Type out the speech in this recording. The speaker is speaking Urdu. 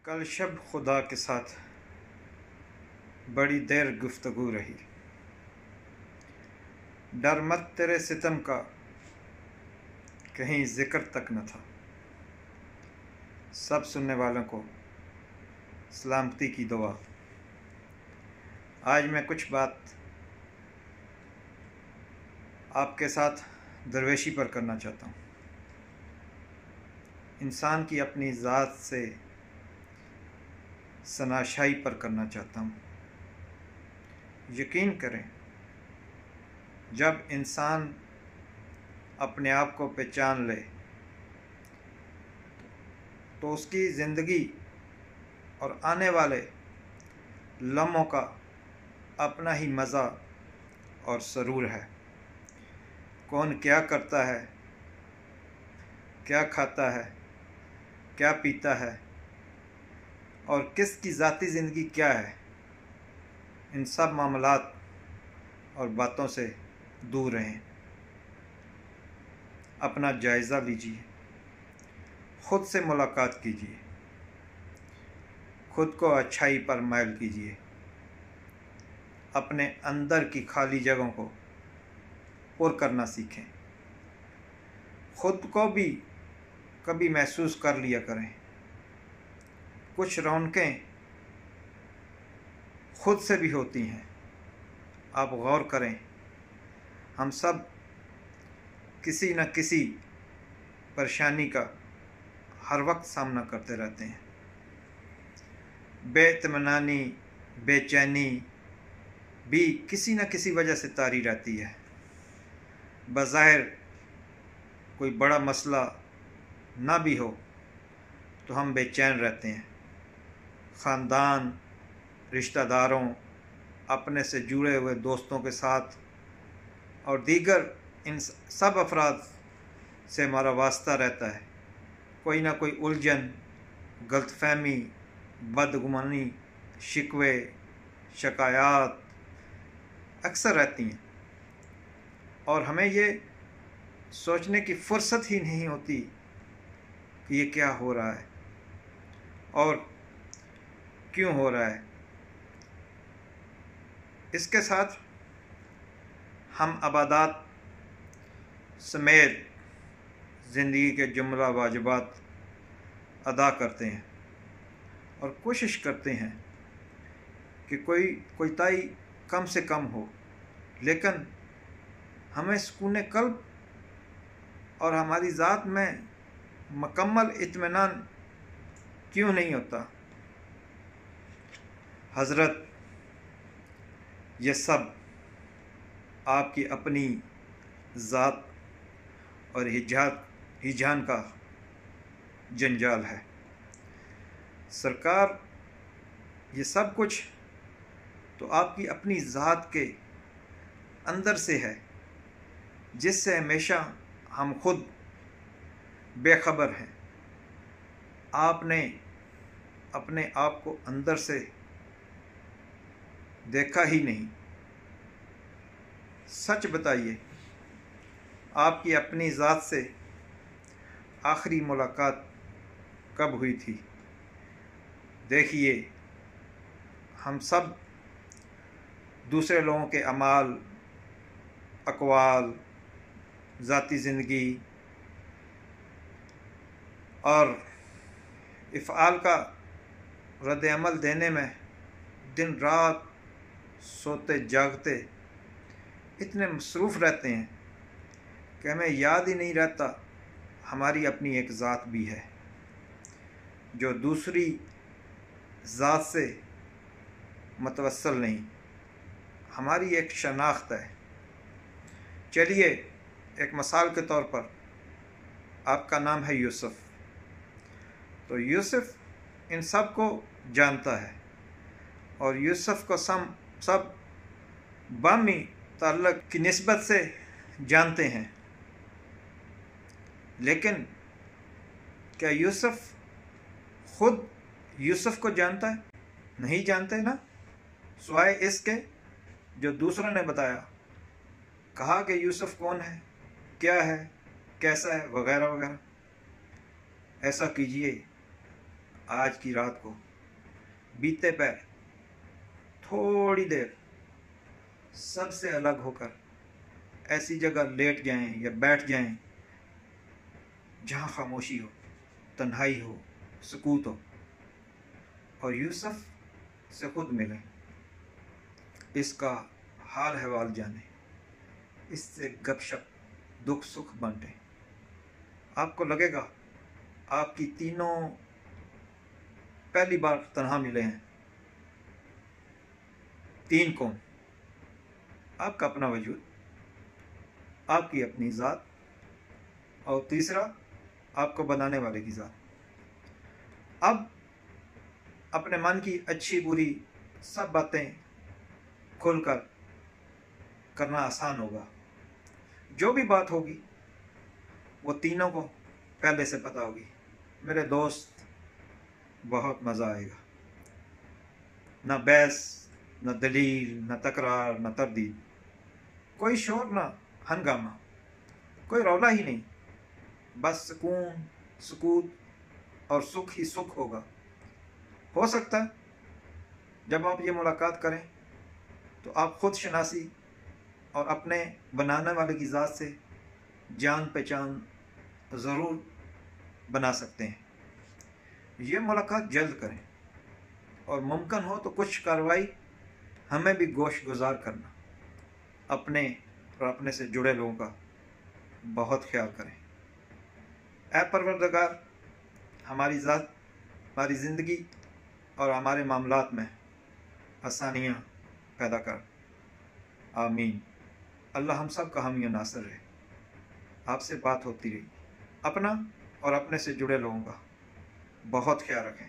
کل شب خدا کے ساتھ بڑی دیر گفتگو رہی، ڈر مت تیرے ستم کا کہیں ذکر تک نہ تھا۔ سب سننے والوں کو سلامتی کی دعا۔ آج میں کچھ بات آپ کے ساتھ درویشی پر کرنا چاہتا ہوں۔ انسان کی اپنی ذات سے شناسائی پر کرنا چاہتا ہوں۔ یقین کریں، جب انسان اپنے آپ کو پہچان لے تو اس کی زندگی اور آنے والے لمحوں کا اپنا ہی مزہ اور سرور ہے۔ کون کیا کرتا ہے، کیا کھاتا ہے، کیا پیتا ہے اور کس کی ذاتی زندگی کیا ہے، ان سب معاملات اور باتوں سے دور رہیں۔ اپنا جائزہ لیجیے، خود سے ملاقات کیجیے، خود کو اچھائی پر مائل کیجیے، اپنے اندر کی خالی جگہوں کو پر کرنا سیکھیں۔ خود کو بھی کبھی محسوس کر لیا کریں۔ کچھ رونقیں خود سے بھی ہوتی ہیں۔ آپ غور کریں، ہم سب کسی نہ کسی پریشانی کا ہر وقت سامنا کرتے رہتے ہیں۔ بے اطمینانی، بے چینی بھی کسی نہ کسی وجہ سے طاری رہتی ہے۔ بظاہر کوئی بڑا مسئلہ نہ بھی ہو تو ہم بے چین رہتے ہیں۔ خاندان، رشتہ داروں، اپنے سے جڑے ہوئے دوستوں کے ساتھ اور دیگر ان سب افراد سے ہمارا واسطہ رہتا ہے۔ کوئی نہ کوئی الجھن، غلط فہمی، بدگمانی، شکوے، شکایات اکثر رہتی ہیں، اور ہمیں یہ سوچنے کی فرصت ہی نہیں ہوتی کہ یہ کیا ہو رہا ہے اور کیوں ہو رہا ہے۔ اس کے ساتھ ہم عبادات سمیت زندگی کے جملہ واجبات ادا کرتے ہیں اور کوشش کرتے ہیں کہ کوئی کوتاہی کم سے کم ہو، لیکن ہمیں سکون قلب اور ہماری ذات میں مکمل اطمینان کیوں نہیں ہوتا؟ حضرت، یہ سب آپ کی اپنی ذات اور ہیجان کا جنجال ہے۔ سرکار، یہ سب کچھ تو آپ کی اپنی ذات کے اندر سے ہے، جس سے ہمیشہ ہم خود بے خبر ہیں۔ آپ نے اپنے آپ کو اندر سے دیکھا ہی نہیں۔ سچ بتائیے، آپ کی اپنی ذات سے آخری ملاقات کب ہوئی تھی؟ دیکھیے، ہم سب دوسرے لوگوں کے اعمال، اقوال، ذاتی زندگی اور افعال کا رد عمل دینے میں دن رات سوتے جاگتے اتنے مصروف رہتے ہیں کہ ہمیں یاد ہی نہیں رہتا ہماری اپنی ایک ذات بھی ہے، جو دوسری ذات سے متوصل نہیں، ہماری ایک شناخت ہے۔ چلیے، ایک مثال کے طور پر آپ کا نام ہے یوسف، تو یوسف ان سب کو جانتا ہے اور یوسف کو سب باہمی تعلق کی نسبت سے جانتے ہیں، لیکن کیا یوسف خود یوسف کو جانتا ہے؟ نہیں جانتے نا، سوائے اس کے جو دوسروں نے بتایا، کہا کہ یوسف کون ہے، کیا ہے، کیسا ہے، وغیرہ وغیرہ۔ ایسا کیجئے، آج کی رات کو بیتے پیر تھوڑی دیر سب سے الگ ہو کر ایسی جگہ لیٹ جائیں یا بیٹھ جائیں جہاں خاموشی ہو، تنہائی ہو، سکوت ہو، اور یوسف سے خود ملیں، اس کا حال احوال جانیں، اس سے گپ شپ دکھ سکھ بانٹیں۔ آپ کو لگے گا آپ کی تینوں پہلی بار تنہا ملے ہیں۔ تین کون؟ آپ کا اپنا وجود، آپ کی اپنی ذات، اور تیسرا آپ کو بنانے والے کی ذات۔ اب اپنے من کی اچھی بری سب باتیں کھل کر کرنا آسان ہوگا۔ جو بھی بات ہوگی وہ تینوں کو پہلے سے پتہ ہوگی۔ میرے دوست، بہت مزہ آئے گا، نہ بحث، نہ دلیل، نہ تکرار، نہ تردید، کوئی شور نہ ہنگامہ، کوئی رولا ہی نہیں، بس سکون، سکوت اور سکھ ہی سکھ ہوگا۔ ہو سکتا ہے جب آپ یہ ملاقات کریں تو آپ خود شناسی اور اپنے بنانے والے کی ذات سے جان پہچان ضرور بنا سکتے ہیں۔ یہ ملاقات جلد کریں، اور ممکن ہو تو کچھ کارروائی ہمیں بھی گوش گزار کرنا۔ اپنے اور اپنے سے جڑے لوگوں کا بہت خیال کریں۔ اے پروردگار، ہماری ذات، ہماری زندگی اور ہمارے معاملات میں آسانیاں پیدا کر۔ آمین۔ اللہ ہم سب کا حامی و ناصر رہے۔ آپ سے بات ہوتی رہی۔ اپنا اور اپنے سے جڑے لوگوں کا بہت خیال رکھیں۔